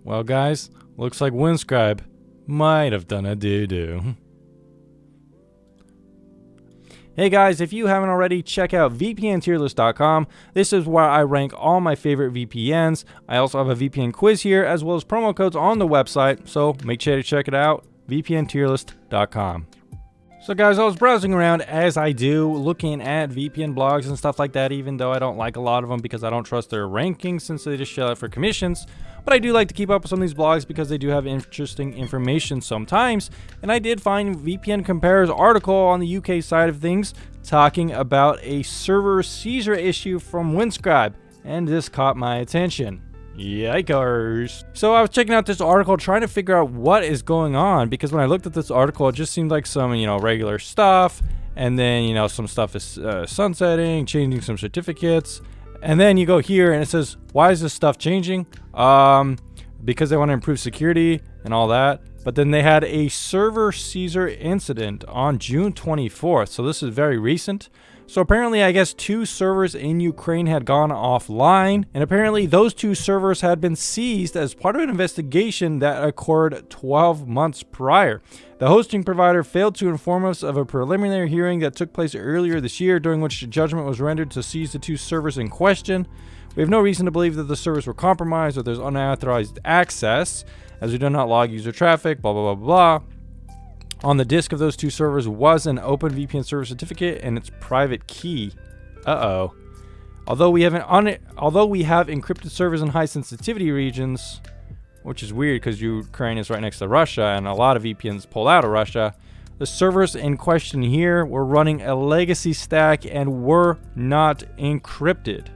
Well, guys, looks like Windscribe might have done a doo-doo. Hey guys, if you haven't already, check out vpntierlist.com. This is where I rank all my favorite VPNs. I also have a VPN quiz here, as well as promo codes on the website, so make sure to check it out, vpntierlist.com. So guys, I was browsing around, as I do, looking at VPN blogs and stuff like that, even though I don't like a lot of them because I don't trust their rankings since they just shell out for commissions. But I do like to keep up with some of these blogs because they do have interesting information sometimes. And I did find VPN Comparer's article on the UK side of things talking about a server seizure issue from Windscribe, and this caught my attention. Yikers. So I was checking out this article trying to figure out what is going on, because when I looked at this article, it just seemed like some, regular stuff, and then, some stuff is sunsetting, changing some certificates. And then you go here and it says, why is this stuff changing? Because they want to improve security and all that. But then they had a server seizure incident on June 24th. So this is very recent. So apparently, I guess 2 servers in Ukraine had gone offline, and apparently those 2 servers had been seized as part of an investigation that occurred 12 months prior. The hosting provider failed to inform us of a preliminary hearing that took place earlier this year, during which judgment was rendered to seize the 2 servers in question. We have no reason to believe that the servers were compromised or there's unauthorized access, as we do not log user traffic, blah, blah, blah, blah. On the disk of those 2 servers was an OpenVPN server certificate and its private key. Although we have encrypted servers in high sensitivity regions, which is weird because Ukraine is right next to Russia and a lot of VPNs pull out of Russia, the servers in question here were running a legacy stack and were not encrypted.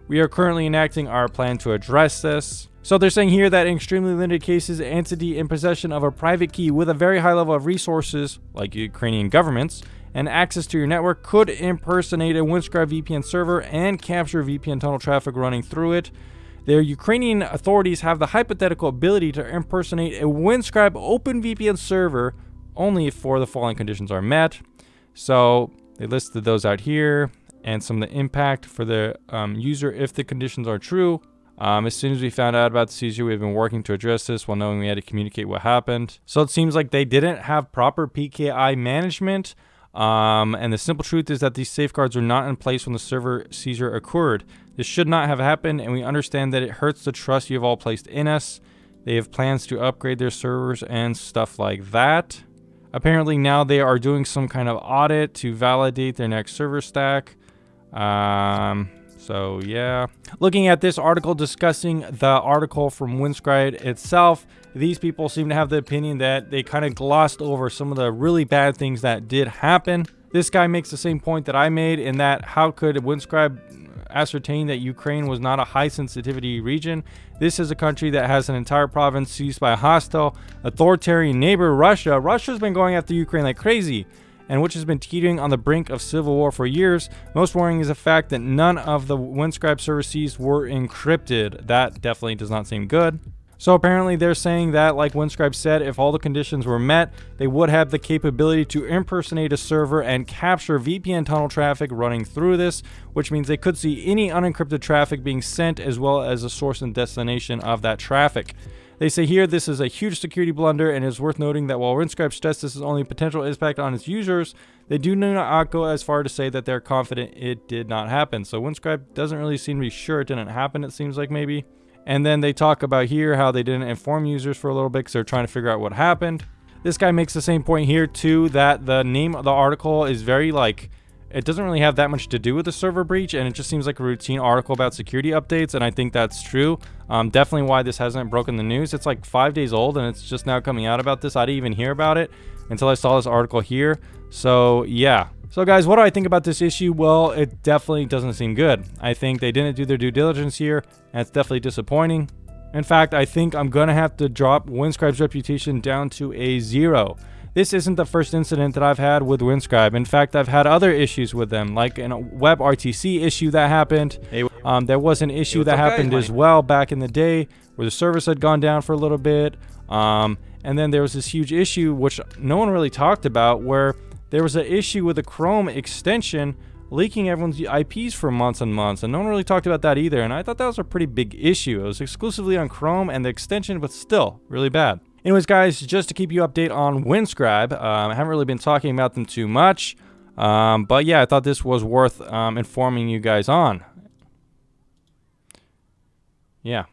We are currently enacting our plan to address this. So they're saying here that in extremely limited cases, an entity in possession of a private key with a very high level of resources, like Ukrainian governments, and access to your network could impersonate a Windscribe VPN server and capture VPN tunnel traffic running through it. The Ukrainian authorities have the hypothetical ability to impersonate a Windscribe OpenVPN server only if the following conditions are met. So they listed those out here and some of the impact for the user if the conditions are true. As soon as we found out about the seizure, we've been working to address this while knowing we had to communicate what happened. So it seems like they didn't have proper PKI management. And the simple truth is that these safeguards were not in place when the server seizure occurred. This should not have happened, and we understand that it hurts the trust you have all placed in us. They have plans to upgrade their servers and stuff like that. Apparently now they are doing some kind of audit to validate their next server stack. So yeah, looking at this article discussing the article from Windscribe itself, these people seem to have the opinion that they kind of glossed over some of the really bad things that did happen. This guy makes the same point that I made, in that how could Windscribe ascertain that Ukraine was not a high sensitivity region? This is a country that has an entire province seized by a hostile authoritarian neighbor, Russia. Russia's been going after Ukraine like crazy, and which has been teetering on the brink of civil war for years. Most worrying is the fact that none of the Windscribe server seized were encrypted. That definitely does not seem good. So apparently they're saying that, like Windscribe said, if all the conditions were met, they would have the capability to impersonate a server and capture VPN tunnel traffic running through this, which means they could see any unencrypted traffic being sent, as well as the source and destination of that traffic. They say here this is a huge security blunder, and it is worth noting that while Windscribe stressed this is only potential impact on its users, they do not go as far to say that they're confident it did not happen. So Windscribe doesn't really seem to be sure it didn't happen, it seems like maybe. And then they talk about here how they didn't inform users for a little bit because they're trying to figure out what happened. This guy makes the same point here too, that the name of the article is very it doesn't really have that much to do with the server breach, and it just seems like a routine article about security updates, and I think that's true. Definitely why this hasn't broken the news. It's like 5 days old, and it's just now coming out about this. I didn't even hear about it until I saw this article here. So yeah. So guys, what do I think about this issue? Well, it definitely doesn't seem good. I think they didn't do their due diligence here, and it's definitely disappointing. In fact, I think I'm gonna have to drop Windscribe's reputation down to a 0. This isn't the first incident that I've had with Windscribe. In fact, I've had other issues with them, like a WebRTC issue that happened. There was an issue that happened as well back in the day where the service had gone down for a little bit. And then there was this huge issue, which no one really talked about, where there was an issue with the Chrome extension leaking everyone's IPs for months and months, and no one really talked about that either, and I thought that was a pretty big issue. It was exclusively on Chrome and the extension, but still really bad. Anyways, guys, just to keep you updated on Windscribe, I haven't really been talking about them too much, but yeah, I thought this was worth informing you guys on. Yeah.